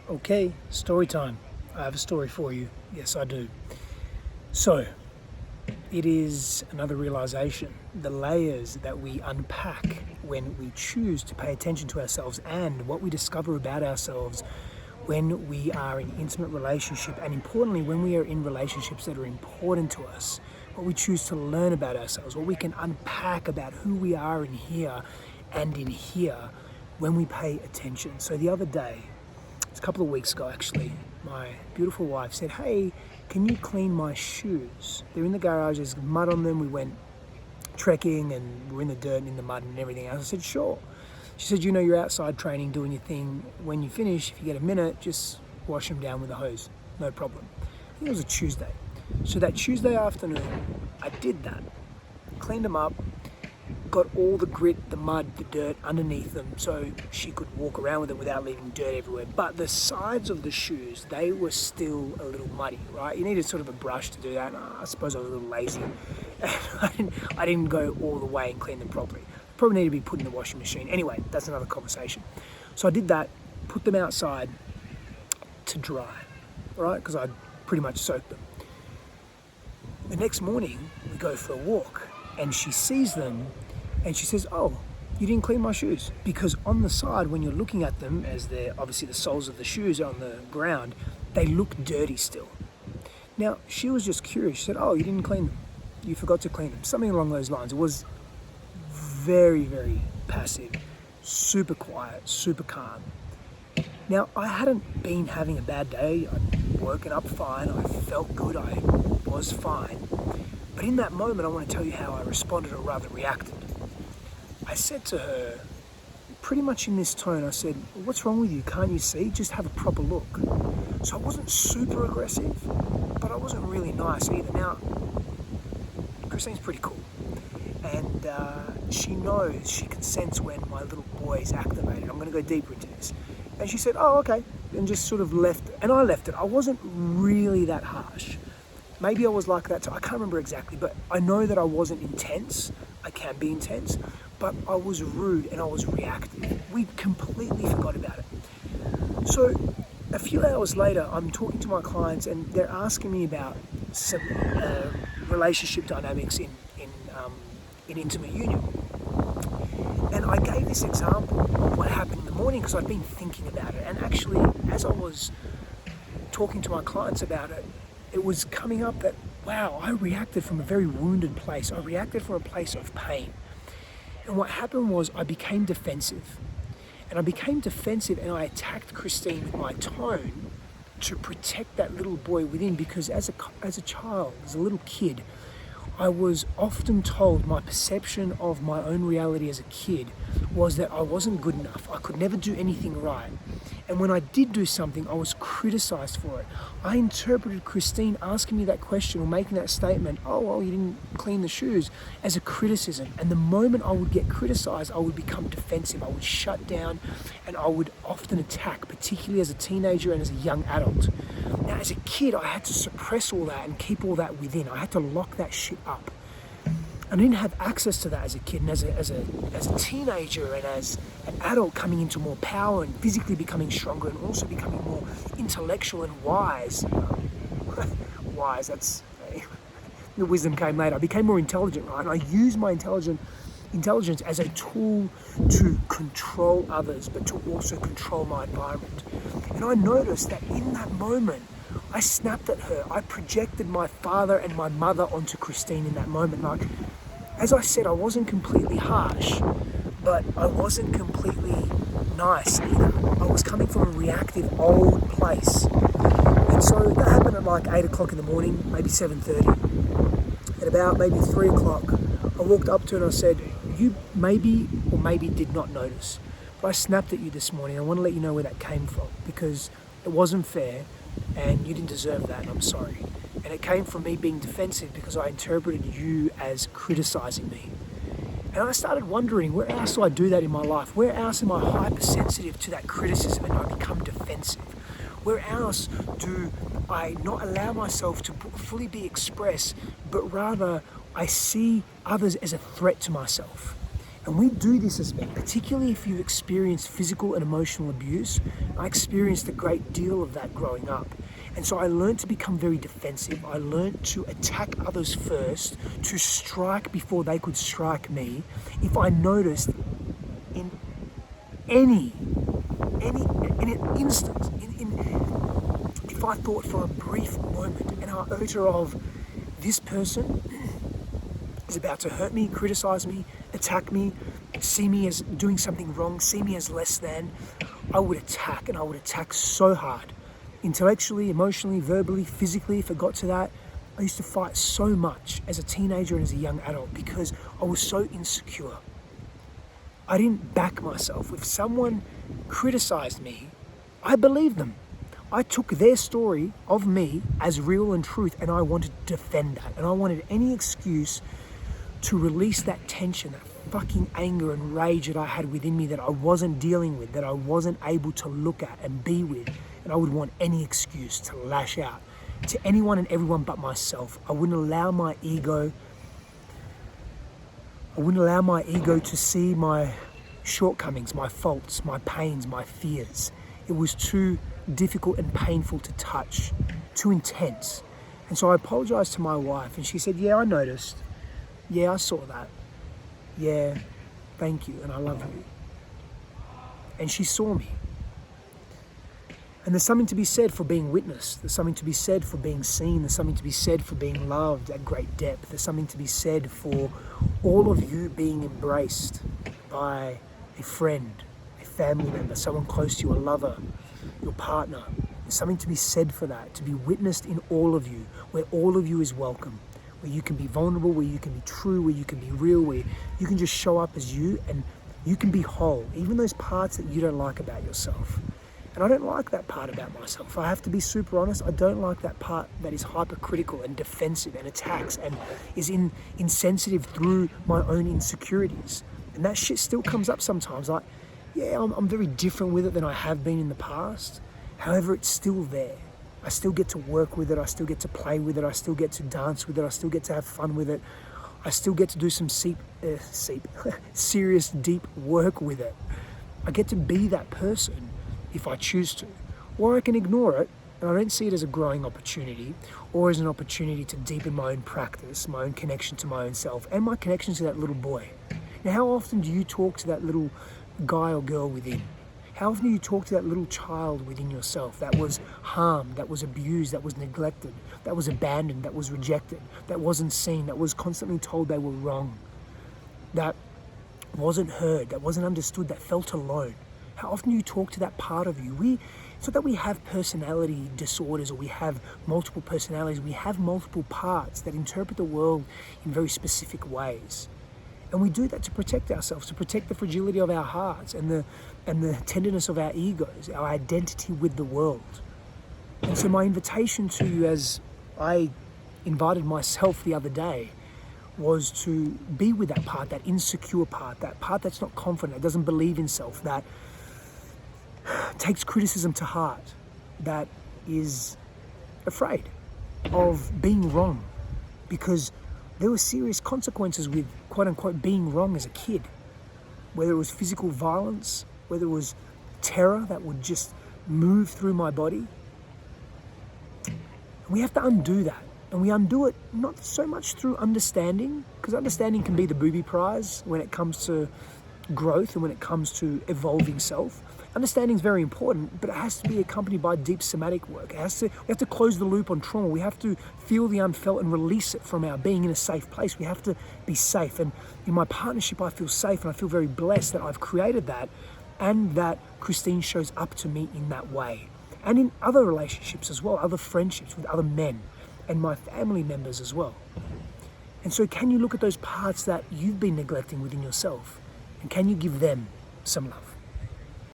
Okay, story time. I have a story for you. Yes, I do. So, it is another realization. The layers that we unpack when we choose to pay attention to ourselves and what we discover about ourselves when we are in intimate relationship, and importantly, when we are in relationships that are important to us, what we choose to learn about ourselves, what we can unpack about who we are in here and in here when we pay attention. So the other day, it's a couple of weeks ago actually, my beautiful wife said, "Hey, can you clean my shoes? They're in the garage, there's mud on them." We went trekking and we're in the dirt and in the mud and everything else. I said, "Sure." She said, "You're outside training, doing your thing. When you finish, if you get a minute, just wash them down with a hose. No problem." I think it was a Tuesday. So that Tuesday afternoon, I did that. Cleaned them up, got all the grit, the mud, the dirt underneath them so she could walk around with it without leaving dirt everywhere. But the sides of the shoes, they were still a little muddy, right? You needed sort of a brush to do that. And I suppose I was a little lazy. I didn't go all the way and clean them properly. Probably need to be put in the washing machine. Anyway, that's another conversation. So I did that, put them outside to dry, right? Because I'd pretty much soaked them. The next morning, we go for a walk and she sees them and she says, "Oh, you didn't clean my shoes." Because on the side, when you're looking at them, as they're obviously the soles of the shoes are on the ground, they look dirty still. Now, she was just curious. She said, "Oh, you didn't clean them. You forgot to clean them." Something along those lines. It was very, very passive, super quiet, super calm. Now, I hadn't been having a bad day. I'd woken up fine. I felt good. I was fine. But in that moment, I want to tell you how I responded, or rather reacted. I said to her, pretty much in this tone, I said, "What's wrong with you? Can't you see? Just have a proper look." So I wasn't super aggressive, but I wasn't really nice either. Now, Christine's pretty cool. And she knows, she can sense when my little boy is activated. I'm going to go deeper into this. And she said, "Oh, okay," and just sort of left it. And I left it. I wasn't really that harsh. Maybe I was like that too. I can't remember exactly, but I know that I wasn't intense. I can be intense, but I was rude and I was reactive. We completely forgot about it. So a few hours later, I'm talking to my clients and they're asking me about some relationship dynamics in intimate union. And I gave this example of what happened in the morning because I'd been thinking about it. And actually, as I was talking to my clients about it, it was coming up that, wow, I reacted from a very wounded place. I reacted from a place of pain. And what happened was I became defensive. And I became defensive and I attacked Christine with my tone to protect that little boy within, because as a child, as a little kid, I was often told, my perception of my own reality as a kid was that I wasn't good enough. I could never do anything right. And when I did do something, I was criticized for it. I interpreted Christine asking me that question or making that statement, "Oh, well, you didn't clean the shoes," as a criticism. And the moment I would get criticized, I would become defensive. I would shut down and I would often attack, particularly as a teenager and as a young adult. Now, as a kid, I had to suppress all that and keep all that within. I had to lock that shit up. I didn't have access to that as a kid, and as a teenager and as an adult coming into more power and physically becoming stronger and also becoming more intellectual and wise. Wise, that's the wisdom came later. I became more intelligent, right? And I used my intelligence as a tool to control others, but to also control my environment. And I noticed that in that moment, I snapped at her. I projected my father and my mother onto Christine in that moment. Like, as I said, I wasn't completely harsh, but I wasn't completely nice either. I was coming from a reactive old place. And so that happened at like 8 o'clock in the morning, maybe 7:30. At about maybe 3 o'clock, I walked up to her and I said, "You maybe or maybe did not notice, but I snapped at you this morning. I want to let you know where that came from, because it wasn't fair and you didn't deserve that, and I'm sorry. And it came from me being defensive because I interpreted you as criticizing me." And I started wondering, where else do I do that in my life? Where else am I hypersensitive to that criticism and I become defensive? Where else do I not allow myself to fully be expressed, but rather I see others as a threat to myself? And we do this as men, particularly if you've experienced physical and emotional abuse. I experienced a great deal of that growing up. And so I learned to become very defensive. I learned to attack others first, to strike before they could strike me. If I noticed in any instant, if I thought for a brief moment, an iota of this person is about to hurt me, criticize me, attack me, see me as doing something wrong, see me as less than, I would attack, and I would attack so hard. Intellectually, emotionally, verbally, physically, if it got to that. I used to fight so much as a teenager and as a young adult because I was so insecure. I didn't back myself. If someone criticized me, I believed them. I took their story of me as real and truth, and I wanted to defend that. And I wanted any excuse to release that tension, that fucking anger and rage that I had within me that I wasn't dealing with, that I wasn't able to look at and be with. And I would want any excuse to lash out to anyone and everyone but myself. I wouldn't allow my ego to see my shortcomings, my faults, my pains, my fears. It was too difficult and painful to touch, too intense. And so I apologized to my wife, and she said, yeah, I noticed. Yeah, I saw that. Yeah, thank you, and I love you. And she saw me. And there's something to be said for being witnessed. There's something to be said for being seen. There's something to be said for being loved at great depth. There's something to be said for all of you being embraced by a friend, a family member, someone close to you, a lover, your partner. There's something to be said for that, to be witnessed in all of you, where all of you is welcome, where you can be vulnerable, where you can be true, where you can be real, where you can just show up as you and you can be whole, even those parts that you don't like about yourself. And I don't like that part about myself. I have to be super honest. I don't like that part that is hypercritical and defensive and attacks and is insensitive through my own insecurities. And that shit still comes up sometimes. Like, yeah, I'm very different with it than I have been in the past. However, it's still there. I still get to work with it. I still get to play with it. I still get to dance with it. I still get to have fun with it. I still get to do some serious, deep work with it. I get to be that person if I choose to. Or I can ignore it, and I don't see it as a growing opportunity or as an opportunity to deepen my own practice, my own connection to my own self, and my connection to that little boy. Now, how often do you talk to that little guy or girl within? How often do you talk to that little child within yourself that was harmed, that was abused, that was neglected, that was abandoned, that was rejected, that wasn't seen, that was constantly told they were wrong, that wasn't heard, that wasn't understood, that felt alone? How often do you talk to that part of you? It's not that we have personality disorders or we have multiple personalities. We have multiple parts that interpret the world in very specific ways. And we do that to protect ourselves, to protect the fragility of our hearts and the tenderness of our egos, our identity with the world. And so my invitation to you, as I invited myself the other day, was to be with that part, that insecure part, that part that's not confident, that doesn't believe in self, that takes criticism to heart, that is afraid of being wrong, because there were serious consequences with quote unquote being wrong as a kid, whether it was physical violence, whether it was terror that would just move through my body. We have to undo that, and we undo it not so much through understanding, because understanding can be the booby prize when it comes to growth and when it comes to evolving self. Understanding is very important, but it has to be accompanied by deep somatic work. We have to close the loop on trauma. We have to feel the unfelt and release it from our being in a safe place. We have to be safe. And in my partnership, I feel safe, and I feel very blessed that I've created that, and that Christine shows up to me in that way. And in other relationships as well, other friendships with other men and my family members as well. And so can you look at those parts that you've been neglecting within yourself, and can you give them some love?